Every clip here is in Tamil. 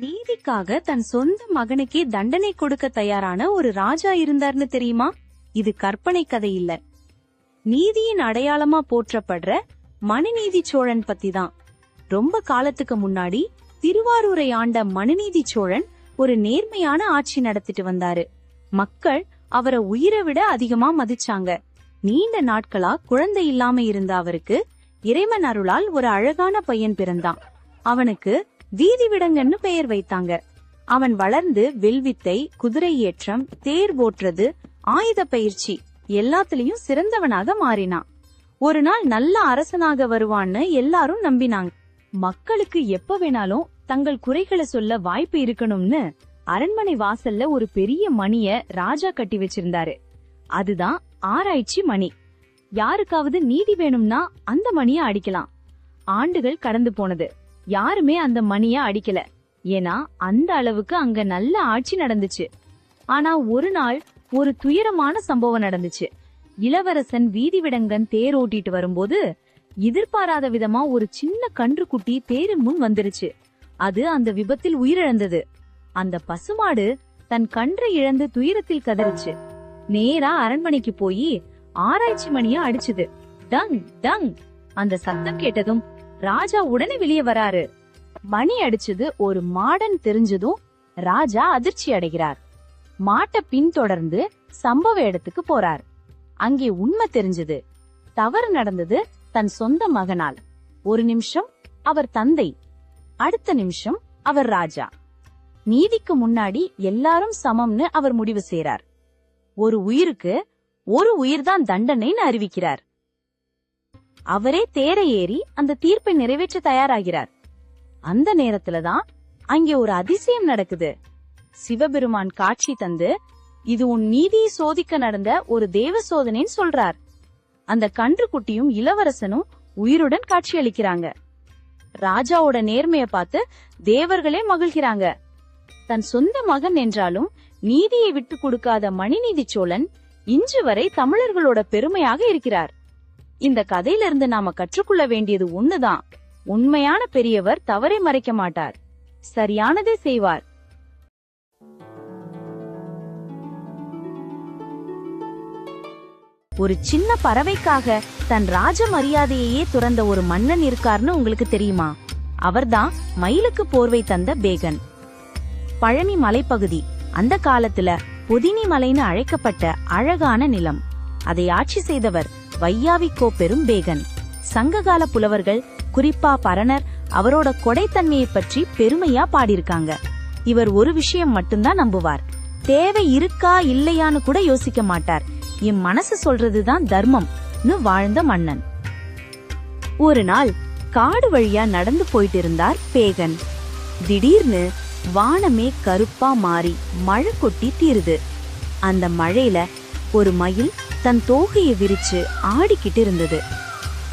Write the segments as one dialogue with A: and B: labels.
A: நீதிக்காக தன் சொந்த மகனுக்கே தண்டனை கொடுக்க தயாரான ஒரு ராஜா இருந்தார்னு தெரியுமா? இது கற்பனை கதை இல்ல. நீதியின் அடையாளமா போற்றப்படுற மனுநீதி சோழன் பத்தி தான். ரொம்ப காலத்துக்கு முன்னாடி திருவாரூரை ஆண்ட மனுநீதி சோழன் ஒரு நேர்மையான ஆட்சி நடத்திட்டு வந்தாரு. மக்கள் அவரை உயிரை விட அதிகமா மதிச்சாங்க. நீண்ட நாட்களா குழந்தை இல்லாம இருந்த அவருக்கு இறைவன் அருளால் ஒரு அழகான பையன் பிறந்தான். அவனுக்கு வீதி விடங்கன்னு பெயர் வைத்தாங்க. அவன் வளர்ந்து வில்வித்தை, குதிரை ஏற்றம், தேர் ஓட்டுறது, ஆயுத பயிற்சி எல்லாத்துலயும் சிறந்தவனாக மாறினான். ஒரு நாள் நல்ல அரசனாக வருவான்னு எல்லாரும் நம்பினாங்க. மக்களுக்கு எப்ப வேணாலும் தங்கள் குறைகளை சொல்ல வாய்ப்பு இருக்கணும்னு அரண்மனை வாசல்ல ஒரு பெரிய மணிய ராஜா கட்டி வச்சிருந்தாரு. அதுதான் ஆராய்ச்சி மணி. யாருக்காவது நீதி வேணும்னா அந்த மணிய அடிக்கலாம். ஆண்டுகள் கடந்து போனது. யாருமே அந்த மணிய அடிக்கல. ஏன்னா அந்த அளவுக்கு அங்க நல்ல ஆட்சி நடந்துச்சு. ஆனா ஒரு நாள் ஒரு துயரமான சம்பவம் நடந்துச்சு. இளவரசன் வீதி விடங்கன் தேர் ஓட்டிட்டு வரும்போது எதிர்பாராத விதமா ஒரு சின்ன கன்றுக்குட்டி தேரின் முன் வந்துருச்சு. அது அந்த விபத்தில் உயிரிழந்தது. அந்த பசுமாடு தன் கன்றை இழந்து துயரத்தில் கதறிச்சு. நேரா அரண்மனைக்கு போய் ஆராய்ச்சி மணிய அடிச்சுது. Tongue tongue. அந்த சத்தம் கேட்டதும் ராஜா உடனே வெளியே வராரு. மணி அடிச்சது ஒரு மாடன் தெரிஞ்சதும் ராஜா அதிர்ச்சி அடைகிறார். மாட்டை பின்தொடர்ந்து சம்பவ இடத்துக்கு போறார். அங்கே உண்மை தெரிஞ்சது. தவறு நடந்தது தன் சொந்த மகனால். ஒரு நிமிஷம் அவர் தந்தை, அடுத்த நிமிஷம் அவர் ராஜா. நீதிக்கு முன்னாடி எல்லாரும் சமம்னு அவர் முடிவு செய்றார். ஒரு உயிருக்கு ஒரு உயிர்தான் தண்டனைன்னு அறிவிக்கிறார். அவரே தேரை ஏறி அந்த தீர்ப்பை நிறைவேற்ற தயாராகிறார். அந்த நேரத்துலதான் அங்கே ஒரு அதிசயம் நடக்குது. சிவபெருமான் காட்சி தந்து, இது உன் நீதியை சோதிக்க நடந்த ஒரு தேவ சோதனைன்னு சொல்றார். அந்த கன்றுக்குட்டியும் இளவரசனும் உயிருடன் காட்சி அளிக்கிறாங்க. ராஜாவோட நேர்மைய பார்த்து தேவர்களே மகிழ்கிறாங்க. தன் சொந்த மகன் என்றாலும் நீதியை விட்டு கொடுக்காத மனுநீதி சோழன் இன்று வரை தமிழர்களோட பெருமையாக இருக்கிறார். இந்த கதையில இருந்து நாம கற்றுக்கொள்ள வேண்டியது ஒண்ணுதான். உண்மையான பெரியவர் தவறை மறைக்க மாட்டார், சரியானதை செய்வார். ஒரு சின்ன பறவைக்காக தன் ராஜ மரியாதையே துறந்த ஒரு மன்னன் இருக்கார்னு உங்களுக்கு தெரியுமா? அவர்தான் மயிலுக்கு போர்வை தந்த பேகன். பழனி மலைப்பகுதி அந்த காலத்துல பொதினி மலைன்னு அழைக்கப்பட்ட அழகான நிலம். அதை ஆட்சி செய்தவர் வையாவி கோப்பெரும் பேகன். சங்ககால புலவர்கள், குறிப்பா பரணர், அவரோட கொடைத்தன்மையை பற்றி பெருமையா பாடியிருக்காங்க. இவர் ஒரு விஷயம் மட்டும்தான் நம்புவார். தேவை இருக்கா இல்லையான்னு கூட யோசிக்க மாட்டார். என் மனசு சொல்றதுதான் தர்மம்னு வாழ்ந்த மன்னன். ஒரு நாள் காடு வழியா நடந்து போயிட்டு இருந்தார் பேகன். திடீர்னு வானமே கருப்பா மாறி மழை கொட்டி தீருது. அந்த மழையில ஒரு மயில் தன் தோகையை விரிச்சு ஆடிக்கிட்டு இருந்தது.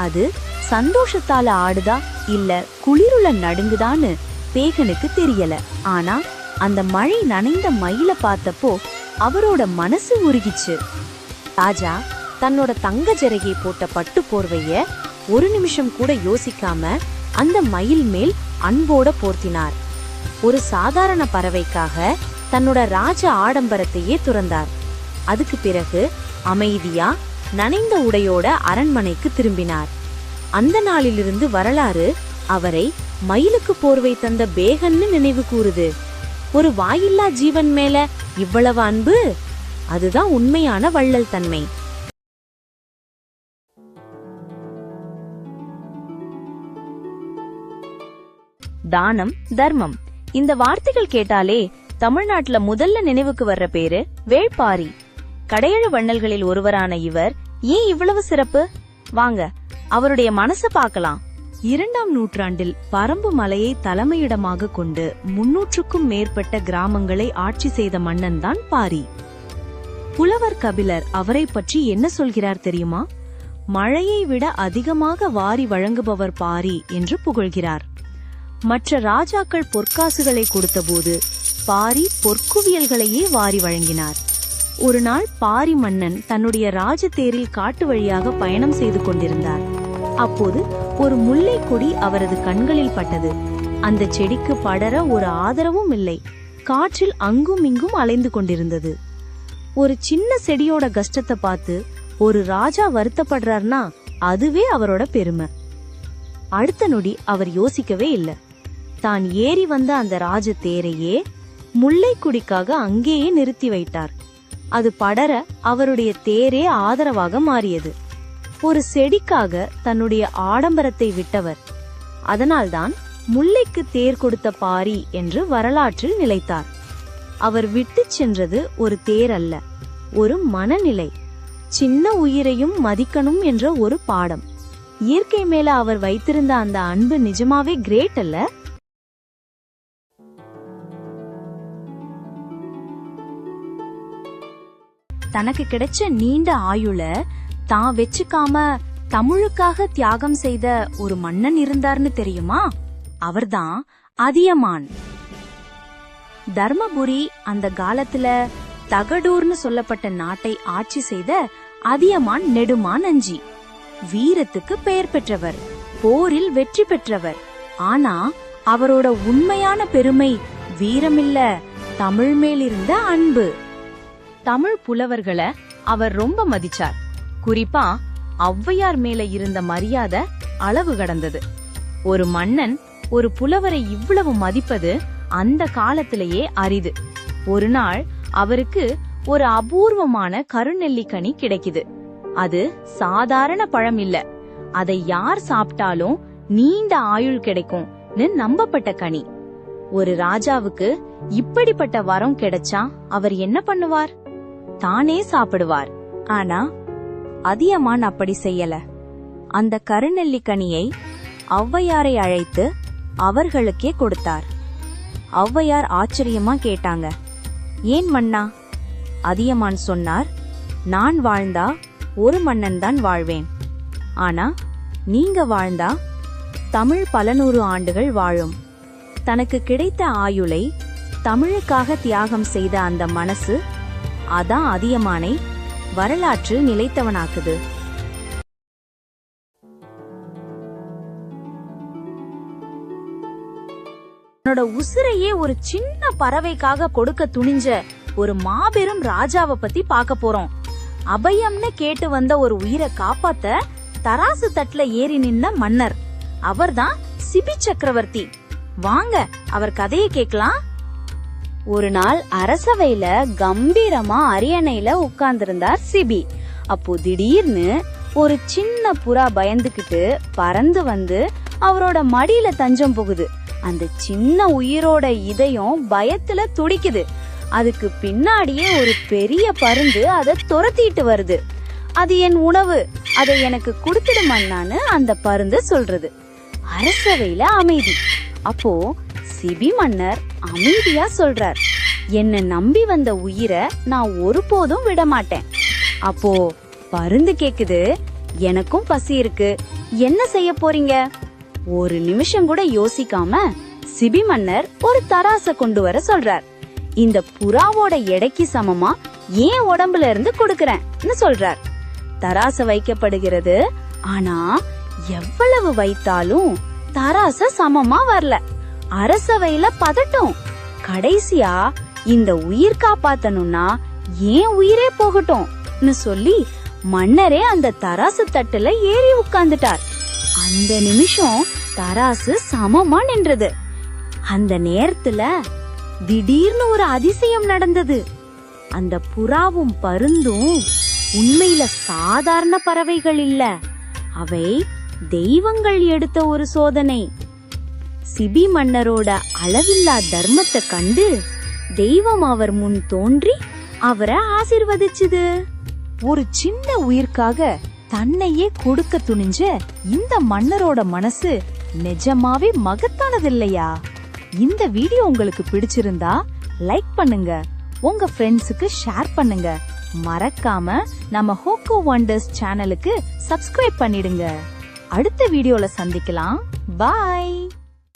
A: அது சந்தோஷத்தால ஆடுதா இல்ல குளிருல நடுங்குதான்னு பேகனுக்கு தெரியல. ஆனா அந்த மழை நனைந்த மயில பார்த்தப்போ அவரோட மனசு உருகிச்சு. ராஜா தன்னோட தங்க ஜரிகை போட்ட பட்டு போர்வைய ஒரு நிமிஷம் கூட யோசிக்காம அந்த மயில் மேல் அன்போட போர்த்தினார். ஒரு சாதாரண பறவைக்காக தன்னோட ராஜ ஆடம்பரத்தையே துறந்தார். அதுக்கு பிறகு அமைதியா நனைந்த உடையோட அரண்மனைக்கு திரும்பினார். அந்த நாளிலிருந்து வரலாறு அவரை மயிலுக்கு போர்வை தந்த பேகன்னு நினைவு கூறுது. ஒரு வாயில்லா ஜீவன் மேல இவ்வளவு அன்பு, அதுதான் உண்மையான வள்ளல் தன்மை. தானம், தர்மம், இந்த வார்த்தைகள் கேட்டாலே தமிழ்நாட்டுல முதல்ல நினைவுக்கு வர்ற பேரு வேள்பாரி. கடையழு வண்ணல்களில் ஒருவரான இவர் ஏன் இவ்வளவு சிறப்பு? வாங்க அவருடைய மனச பார்க்கலாம். 2ஆம் நூற்றாண்டில் பரம்பு மலையை தலைமையிடமாக கொண்டு 300க்கும் மேற்பட்ட கிராமங்களை ஆட்சி செய்த மன்னன் தான் பாரி. புலவர் கபிலர் அவரை பற்றி என்ன சொல்கிறார் தெரியுமா? மழையை விட அதிகமாக வாரி வழங்குபவர் பாரி என்று புகழ்கிறார். மற்ற ராஜாக்கள் பொற்காசுகளை கொடுத்தபோது பாரி பொற்குவியல்களையே வாரி வழங்கினார். ஒரு நாள் பாரி மன்னன் தன்னுடைய ராஜதேரில் காட்டு வழியாக பயணம் செய்து கொண்டிருந்தார். அப்போது ஒரு முல்லை கொடி அவரது கண்களில் பட்டது. அந்த செடிக்கு படர ஒரு ஆதரவும் இல்லை. காற்றில் அங்கும் இங்கும் அலைந்து கொண்டிருந்தது. ஒரு சின்ன செடியோட கஷ்டத்தை பார்த்து ஒரு ராஜா வருத்தப்படுறார்னா அதுவே அவரோட பெருமை. அடுத்த நொடி அவர் யோசிக்கவே இல்லை. தான் ஏறி வந்த அந்த ராஜ தேரையே முல்லைக்குடிக்காக அங்கேயே நிறுத்தி வைத்தார். அது படர அவருடைய தேரே ஆதரவாக மாறியது. ஒரு செடிக்காக தன்னுடைய ஆடம்பரத்தை விட்டவர். அதனால்தான் முல்லைக்கு தேர் கொடுத்த பாரி என்று வரலாற்றில் நிலைத்தார். அவர் விட்டு சென்றது ஒரு தேர் அல்ல, ஒரு மனநிலை. சின்ன உயிரையும் மதிக்கணும் என்ற ஒரு பாடம். இயற்கை மேல அவர் வைத்திருந்த அந்த அன்பு நிஜமாவே கிரேட் அல்ல? தனக்கு கிடைச்ச நீண்ட ஆயுள தான் வெச்சுக்காம தமிழுக்காக தியாகம் செய்த ஒரு மன்னன் இருந்தார்னு தெரியுமா? அவர்தான் அதியமான். தர்மபுரி அந்த காலத்துல தகடூர்னு சொல்லப்பட்ட நாட்டை ஆட்சி செய்த அதியமான் நெடுமான் அஞ்சி வீரத்துக்கு பெயர் பெற்றவர், போரில் வெற்றி பெற்றவர். ஆனா அவரோட உண்மையான பெருமை வீரமில்ல, தமிழ் மேல் இருந்த அன்பு. தமிழ் புலவர்களை அவர் ரொம்ப மதிச்சார். குறிப்பா ஔவையார் மேல இருந்த மரியாதை அளவு கடந்தது. ஒரு மன்னன் ஒரு புலவரை இவ்வளவு மதிப்பது அந்த காலத்திலேயே அரிது. ஒரு நாள் அவருக்கு ஒரு அபூர்வமான கருநெல்லிக்கனி கிடைக்குது. அது சாதாரண பழம் இல்ல, அதை யார் சாப்பிட்டாலும் நீண்ட ஆயுள் கிடைக்கும்னு நம்பப்பட்ட கனி. ஒரு ராஜாவுக்கு இப்படிப்பட்ட வரம் கிடைச்சா அவர் என்ன பண்ணுவார்? தானே சாப்பிடுவார். ஆனா அதியமான் அப்படி செய்யல. அந்த கருநெல்லிக்கனியை ஔவையாரை அழைத்து அவர்களுக்கே கொடுத்தார். ஔவையார் ஆச்சரியமா கேட்டாங்க, ஏன் மன்னா? அதியமான் சொன்னார், நான் வாழ்ந்தா ஒரு மன்னன் தான் வாழ்வேன். ஆனா நீங்க வாழ்ந்தா தமிழ் பல நூறு ஆண்டுகள் வாழும். தனக்கு கிடைத்த ஆயுளை தமிழுக்காக தியாகம் செய்த அந்த மனசு, அதான் அதியமானை வரலாற்றில் நிலைத்தவனாக்குது. தன்னோட உசிரையே ஒரு சின்ன பறவைக்காக கொடுக்க துணிஞ்ச ஒரு மாபெரும் ராஜாவை பத்தி பார்க்க போறோம். அபயம்னு கேட்டு வந்த ஒரு உயிரை காப்பாத்த தராசு தட்டுல ஏறி நின்ன மன்னர். அவர்தான் சிபி சக்கரவர்த்தி. வாங்க அவர் கதையை கேட்கலாம். ஒரு நாள் அரசவையில கம்பீரமா அரியணையில உட்கார்ந்திருந்தார் சிபி. அப்போ திடீர்னு ஒரு சின்ன புறா பயந்துகிட்டு பறந்து வந்து அவரோட மடியில தஞ்சம் புகுது. அந்த சின்ன உயிரோட இதயம் பயத்துல துடிக்குது. அதுக்கு பின்னாடியே ஒரு பெரிய பருந்து அதை துரத்திட்டு வருது. அது என் உணவு, அதை எனக்கு கொடுத்துடுமான்னு அந்த பருந்து சொல்றது. அரசவையில அமைதி. அப்போ சிபி மன்னர் அமைதியா சொல்றார், என்ன நம்பி வந்த உயிரை நான் ஒருபோதும் விட மாட்டேன். அப்போ பருந்து கேக்குது, எனக்கும் பசி இருக்கு, என்ன செய்ய போறீங்க? ஒரு நிமிஷம் கூட யோசிக்காம சிபி மன்னர் ஒரு தராச கொண்டு வர சொல்றார். இந்த புறாவோட எடைக்கு சமமா ஏன் உடம்புல இருந்து கொடுக்கறேன்னு சொல்றார். தராச வைக்கப்படுகிறது. ஆனா எவ்வளவு வைத்தாலும் தராச சமமா வரல. அரசவையில பதட்டம். கடைசியா இந்த உயிர் காப்பாத்தணும்னா ஏன் உயிரே போகட்டும்னு சொல்லி மன்னரே அந்த தராசு தட்டுல ஏறி உட்கார்ந்துட்டார். அந்த நிமிஷம் தராசு சமமா நின்றது. அந்த நேரத்துல திடீர்னு ஒரு அதிசயம் நடந்தது. அந்த புறாவும் பருந்தும் உண்மையில சாதாரண பறவைகள் இல்ல, அவை தெய்வங்கள் எடுத்த ஒரு சோதனை. சிபி மன்னரோட அளவில்லா தர்மத்தை கண்டு தெய்வம் அவர் முன் தோன்றி அவரை ஆசீர்வதிச்சுது. ஒரு சின்ன உயிர்க்காக தன்னையே கொடுக்க துணிஞ்ச இந்த மன்னரோட மனசு நிஜமாவே மகத்தானது இல்லையா? இந்த வீடியோ உங்களுக்கு பிடிச்சிருந்தா லைக் பண்ணுங்க, உங்க ஃப்ரெண்ட்ஸுக்கு ஷேர் பண்ணுங்க. மறக்காம நம்ம ஹோக்கோ வண்டர்ஸ் சேனலுக்கு சப்ஸ்கிரைப் பண்ணிடுங்க. அடுத்த வீடியோல சந்திக்கலாம். பாய்.